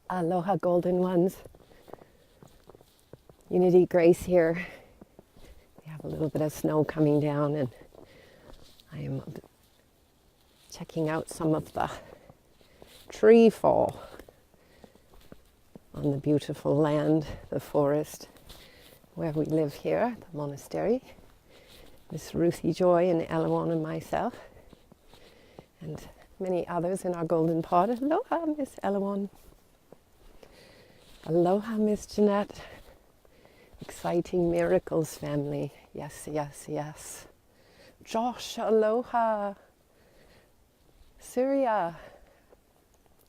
Aloha, golden ones. Unity Grace here. We have a little bit of snow coming down, and I am checking out some of the tree fall on the beautiful land, the forest where we live here, the monastery. Miss Ruthie Joy and Elawan and myself, and many others in our golden pod. Aloha, Miss Elawan. Aloha, Miss Jeanette. Exciting miracles, family. Yes, yes, yes. Josh, aloha. Surya.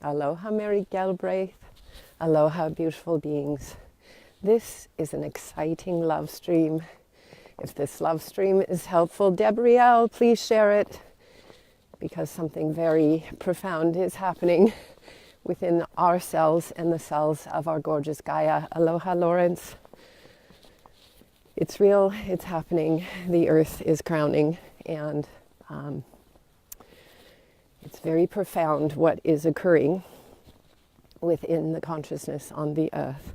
Aloha, Mary Galbraith. Aloha, beautiful beings. This is an exciting love stream. If this love stream is helpful, Debrielle, please share it, because something very profound is happening within our cells and the cells of our gorgeous Gaia. Aloha, Lawrence. It's real, it's happening. The earth is crowning, and it's very profound what is occurring within the consciousness on the earth.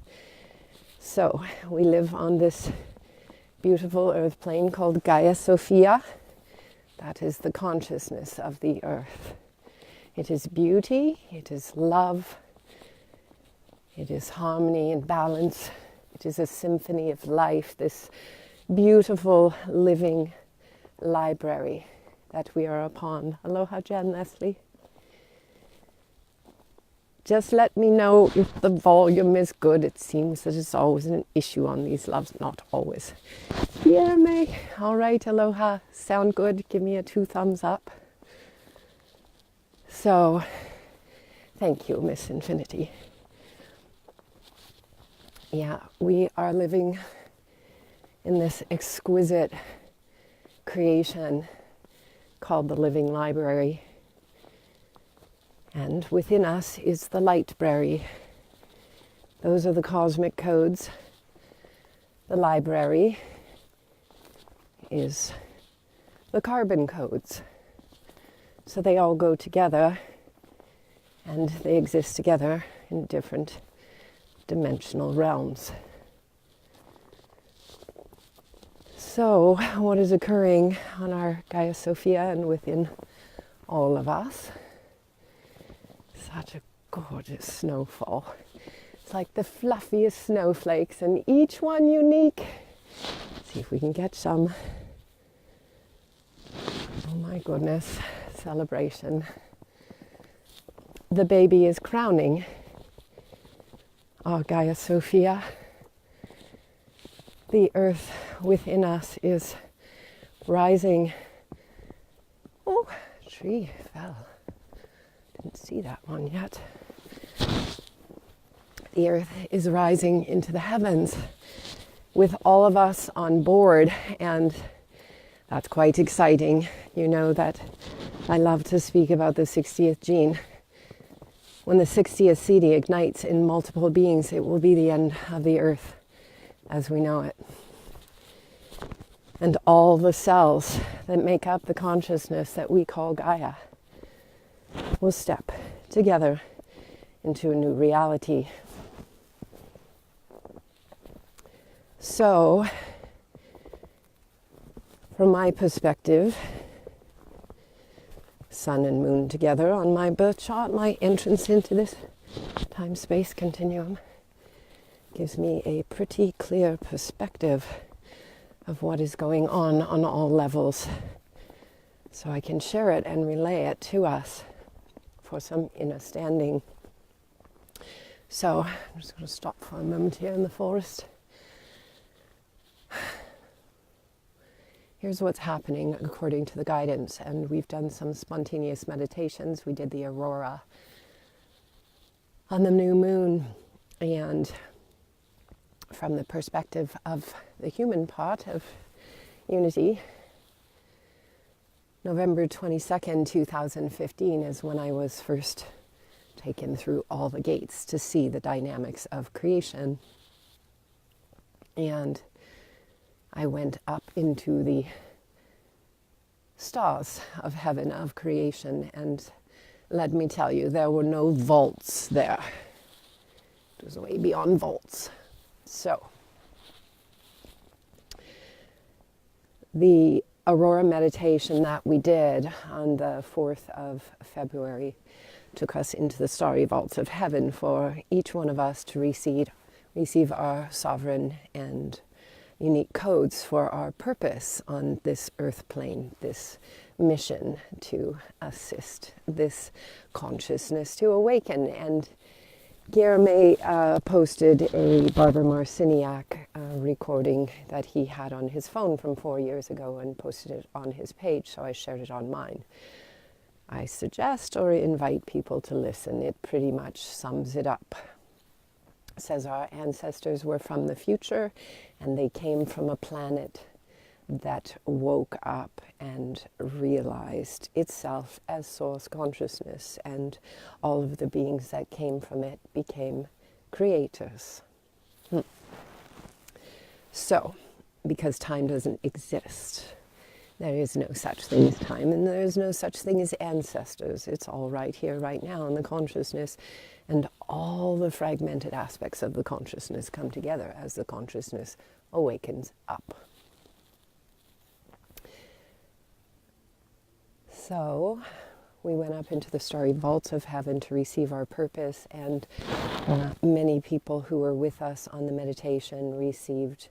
So we live on this beautiful earth plane called Gaia Sophia. That is the consciousness of the earth. It is beauty, it is love, it is harmony and balance. It is a symphony of life, this beautiful living library that we are upon. Aloha, Jen Leslie. Just let me know if the volume is good. It seems that it's always an issue on these loves. Not always. Yeah, May. All right, aloha. Sound good? Give me a 2 thumbs up. So, thank you, Miss Infinity. Yeah, we are living in this exquisite creation called the Living Library. And within us is the Lightbrary. Those are the cosmic codes. The library is the carbon codes. So they all go together, and they exist together in different dimensional realms. So what is occurring on our Gaia Sophia and within all of us? Such a gorgeous snowfall. It's like the fluffiest snowflakes, and each one unique. Let's see if we can get some. Oh my goodness, celebration. The baby is crowning our Gaia Sophia. The earth within us is rising. Oh, tree fell. Didn't see that one yet. The earth is rising into the heavens with all of us on board, and that's quite exciting. You know that I love to speak about the 60th gene. When the 60th CD ignites in multiple beings, it will be the end of the earth as we know it. And all the cells that make up the consciousness that we call Gaia will step together into a new reality. So, from my perspective, sun and moon together on my birth chart, my entrance into this time-space continuum gives me a pretty clear perspective of what is going on all levels. So I can share it and relay it to us for some understanding. So I'm just going to stop for a moment here in the forest. Here's what's happening according to the guidance, and we've done some spontaneous meditations. We did the aurora on the new moon, and from the perspective of the human part of Unity, November 22nd, 2015 is when I was first taken through all the gates to see the dynamics of creation. And I went up into the stars of heaven, of creation, and let me tell you, there were no vaults there. It was way beyond volts. So, the Aurora meditation that we did on the 4th of February took us into the starry vaults of heaven for each one of us to receive our sovereign and unique codes for our purpose on this earth plane, this mission to assist this consciousness to awaken. And Guillerme posted a Barbara Marciniak recording that he had on his phone from 4 years ago and posted it on his page, so I shared it on mine. I suggest or invite people to listen. It pretty much sums it up. It says our ancestors were from the future and they came from a planet that woke up and realized itself as source consciousness, and all of the beings that came from it became creators. So, because time doesn't exist, there is no such thing as time, and there is no such thing as ancestors. It's all right here, right now in the consciousness, and all the fragmented aspects of the consciousness come together as the consciousness awakens up. So we went up into the starry vaults of heaven to receive our purpose, and many people who were with us on the meditation received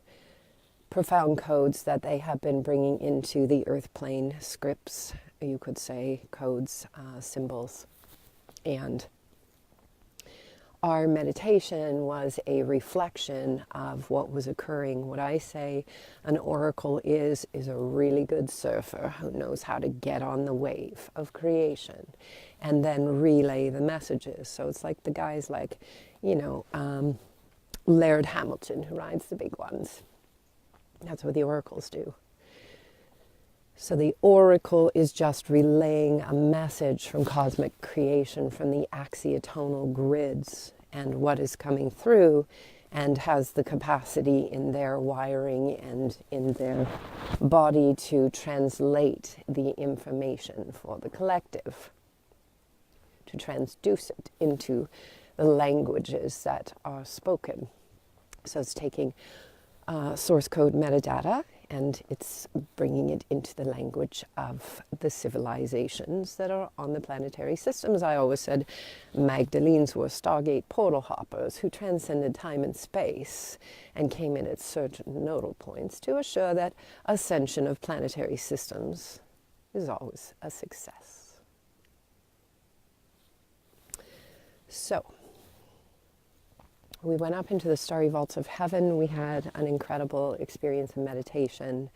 profound codes that they have been bringing into the earth plane, scripts, you could say, codes, symbols. And our meditation was a reflection of what was occurring. What I say an oracle is a really good surfer who knows how to get on the wave of creation and then relay the messages. So it's like the guys like, Laird Hamilton, who rides the big ones. That's what the oracles do. So the oracle is just relaying a message from cosmic creation, from the axiotonal grids and what is coming through, and has the capacity in their wiring and in their body to translate the information for the collective, to transduce it into the languages that are spoken. So it's taking source code metadata, and it's bringing it into the language of the civilizations that are on the planetary systems. I always said Magdalenes were Stargate portal hoppers who transcended time and space and came in at certain nodal points to assure that ascension of planetary systems is always a success. So, we went up into the starry vaults of heaven. We had an incredible experience of meditation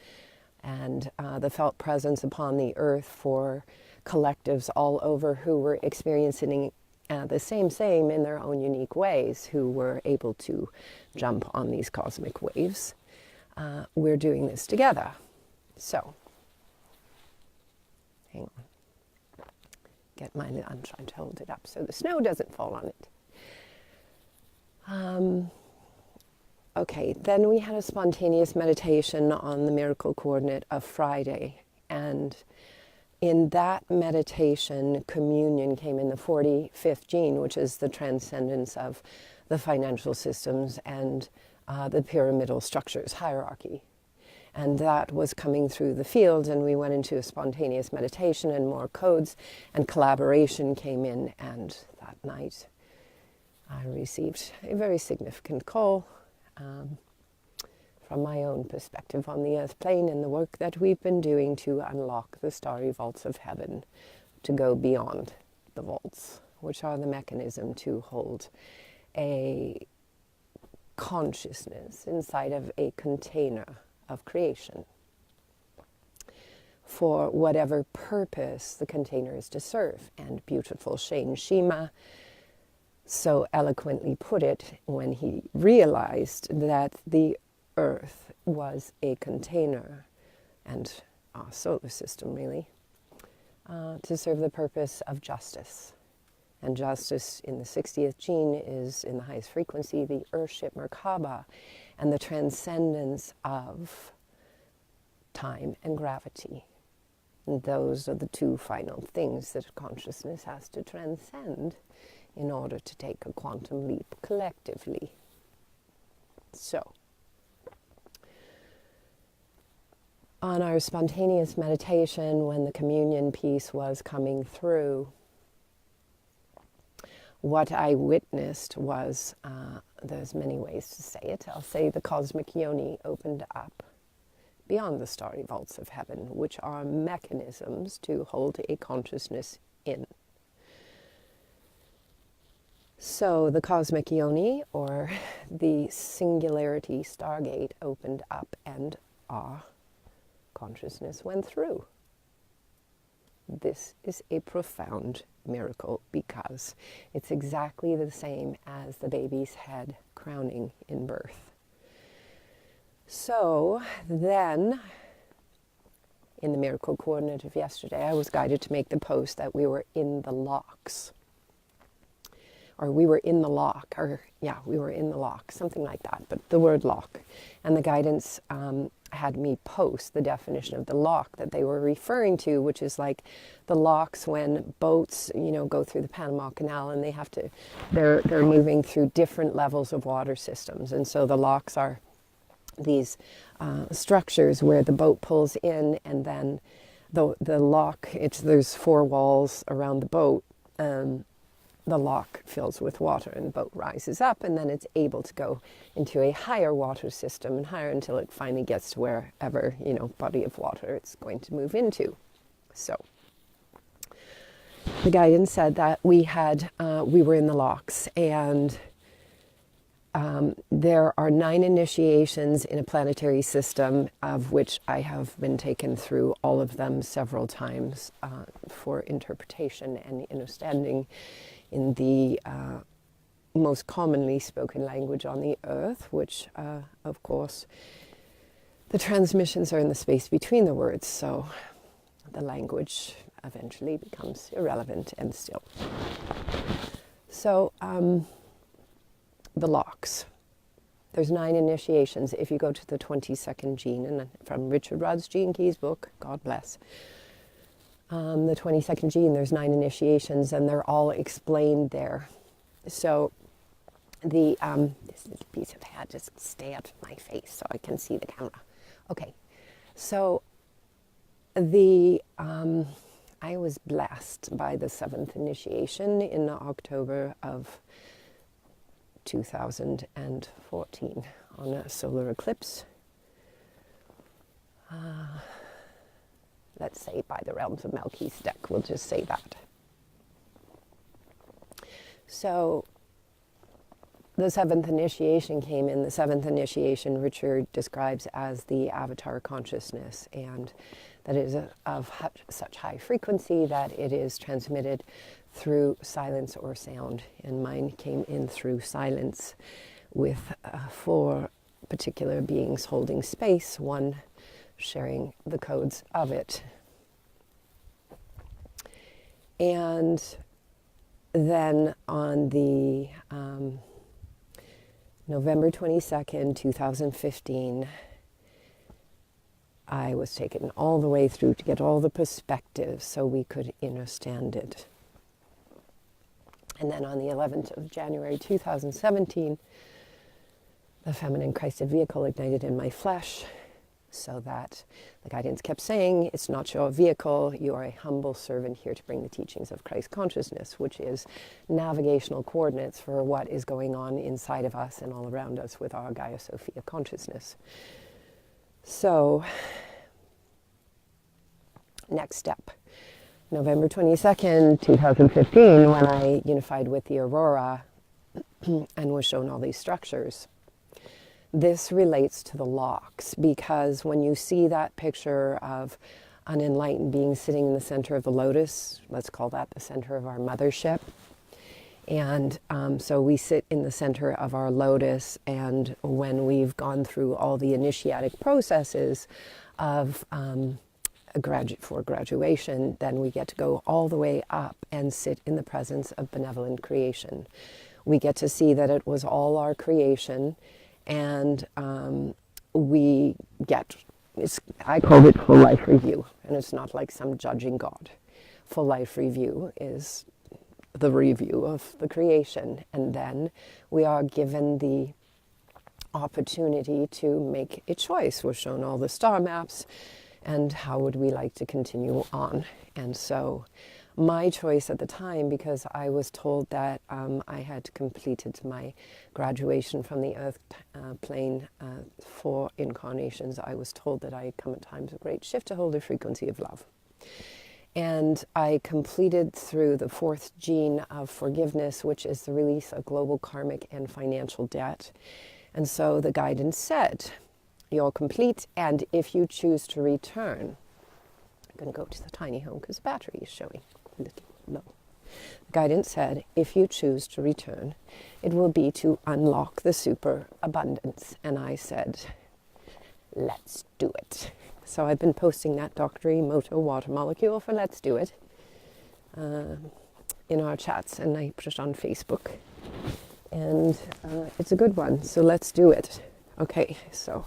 and the felt presence upon the earth for collectives all over who were experiencing the same in their own unique ways, who were able to jump on these cosmic waves. We're doing this together. So, hang on. I'm trying to hold it up so the snow doesn't fall on it. Okay, then we had a spontaneous meditation on the miracle coordinate of Friday, and in that meditation, communion came in the 45th gene, which is the transcendence of the financial systems and the pyramidal structures, hierarchy. And that was coming through the field, and we went into a spontaneous meditation, and more codes and collaboration came in, and that night I received a very significant call from my own perspective on the earth plane and the work that we've been doing to unlock the starry vaults of heaven, to go beyond the vaults, which are the mechanism to hold a consciousness inside of a container of creation for whatever purpose the container is to serve. And beautiful Shane Shima so eloquently put it when he realized that the earth was a container, and our solar system really, to serve the purpose of justice. And justice in the 60th gene is in the highest frequency, the Urship Merkaba, and the transcendence of time and gravity. And those are the two final things that consciousness has to transcend in order to take a quantum leap collectively. So, on our spontaneous meditation, when the communion piece was coming through, what I witnessed was, there's many ways to say it. I'll say the cosmic yoni opened up beyond the starry vaults of heaven, which are mechanisms to hold a consciousness in. So the cosmic yoni, or the singularity stargate, opened up and our consciousness went through. This is a profound miracle because it's exactly the same as the baby's head crowning in birth. So then, in the miracle coordinate of yesterday, I was guided to make the post that we were in the locks. Or we were in the lock, we were in the lock, something like that, but the word lock. And the guidance had me post the definition of the lock that they were referring to, which is like the locks when boats, go through the Panama Canal and they're moving through different levels of water systems. And so the locks are these structures where the boat pulls in, and then the lock, there's 4 walls around the boat. The lock fills with water and the boat rises up, and then it's able to go into a higher water system and higher until it finally gets to wherever, body of water it's going to move into. So the guidance said that we were in the locks, and there are 9 initiations in a planetary system, of which I have been taken through all of them several times for interpretation and understanding in the most commonly spoken language on the earth, which, of course, the transmissions are in the space between the words, so the language eventually becomes irrelevant and still. So, the locks. There's 9 initiations. If you go to the 22nd gene, and from Richard Rudd's Gene Keys book, God bless, the 22nd gene, there's 9 initiations, and they're all explained there. So this little piece of hair just stay out of my face so I can see the camera. Okay, so I was blessed by the 7th initiation in October of 2014 on a solar eclipse. Let's say by the realms of Melchizedek, we'll just say that. So the 7th initiation came in. The 7th initiation Richard describes as the avatar consciousness, and that is of such high frequency that it is transmitted through silence or sound. And mine came in through silence with 4 particular beings holding space, one sharing the codes of it. And then on the November 22nd, 2015, I was taken all the way through to get all the perspectives so we could understand it. And then on the 11th of January 2017, the feminine Christed vehicle ignited in my flesh, so that the guidance kept saying, it's not your vehicle, you are a humble servant here to bring the teachings of Christ consciousness, which is navigational coordinates for what is going on inside of us and all around us with our Gaia Sophia consciousness. So, next step. November 22nd, 2015, when I unified with the Aurora and was shown all these structures. This relates to the locks, because when you see that picture of an enlightened being sitting in the center of the lotus, let's call that the center of our mothership. And so we sit in the center of our lotus, and when we've gone through all the initiatic processes of for graduation, then we get to go all the way up and sit in the presence of benevolent creation. We get to see that it was all our creation, and we get, I call it full life review, and it's not like some judging God. Full life review is the review of the creation. And then we are given the opportunity to make a choice. We're shown all the star maps and how would we like to continue on. And so my choice at the time, because I was told that I had completed my graduation from the earth plane 4 incarnations, I was told that I had come at times of great shift to hold the frequency of love. And I completed through the 4th gene of forgiveness, which is the release of global karmic and financial debt. And so the guidance said, you're complete, and if you choose to return, I'm going to go to the tiny home because the battery is showing a little low. The guidance said, if you choose to return, it will be to unlock the super abundance. And I said, let's do it. So I've been posting that Dr. Emoto water molecule for Let's Do It in our chats, and I put it on Facebook. And it's a good one, so let's do it. Okay, so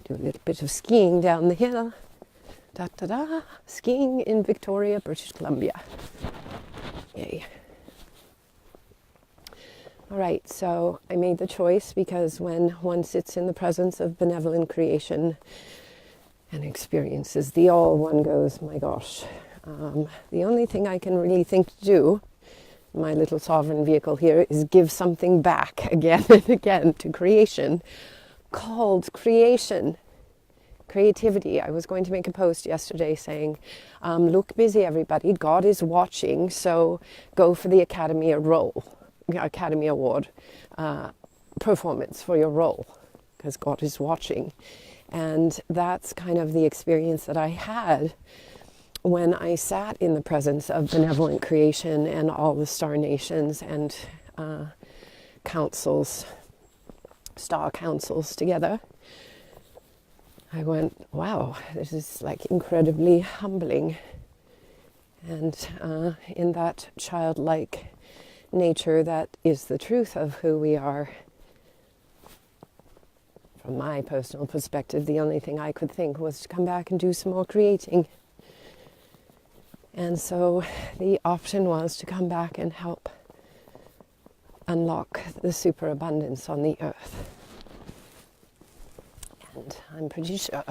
do a little bit of skiing down the hill. Da-da-da, skiing in Victoria, British Columbia. Yay. All right, so I made the choice because when one sits in the presence of benevolent creation and experiences the all, one goes, my gosh, the only thing I can really think to do, my little sovereign vehicle here, is give something back again and again to creation, called creation. Creativity. I was going to make a post yesterday saying, look busy everybody, God is watching, so go for the Academy Award performance for your role, because God is watching. And that's kind of the experience that I had when I sat in the presence of benevolent creation and all the star nations and councils, star councils together. I went, wow, this is like incredibly humbling. And in that childlike nature, that is the truth of who we are. From my personal perspective, the only thing I could think was to come back and do some more creating. And so the option was to come back and help unlock the superabundance on the earth. And I'm pretty sure